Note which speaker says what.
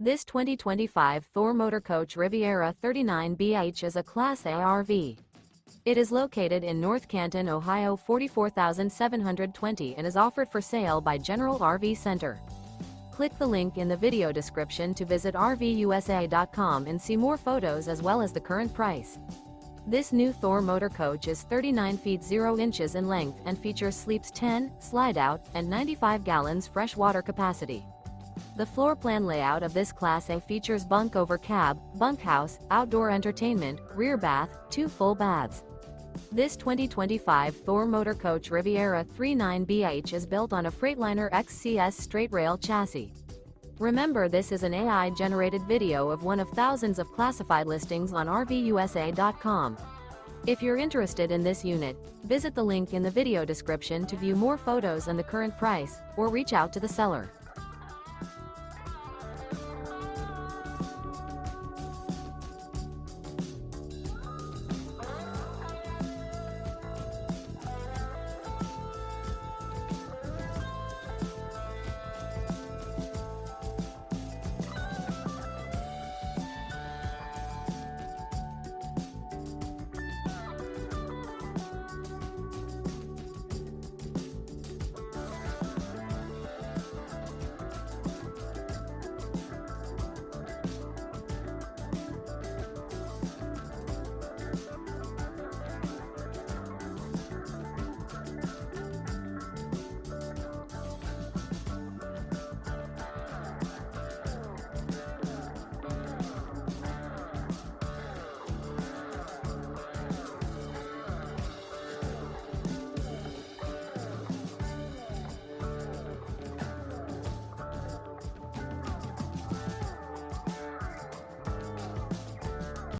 Speaker 1: This 2025 Thor Motor Coach Riviera 39BH is a Class A RV. It is located in North Canton, Ohio 44720 and is offered for sale by General RV Center. Click the link in the video description to visit RVUSA.com and see more photos as well as the current price. This new Thor Motor Coach is 39 feet 0 inches in length and features sleeps 10, slide-out, and 95 gallons fresh water capacity. The floor plan layout of this Class A features bunk over cab, bunkhouse, outdoor entertainment, rear bath, 2 full baths. This 2025 Thor Motor Coach Riviera 39BH is built on a Freightliner XC-S Straight Rail chassis. Remember, this is an AI-generated video of one of thousands of classified listings on RVUSA.com. If you're interested in this unit, visit the link in the video description to view more photos and the current price, or reach out to the seller.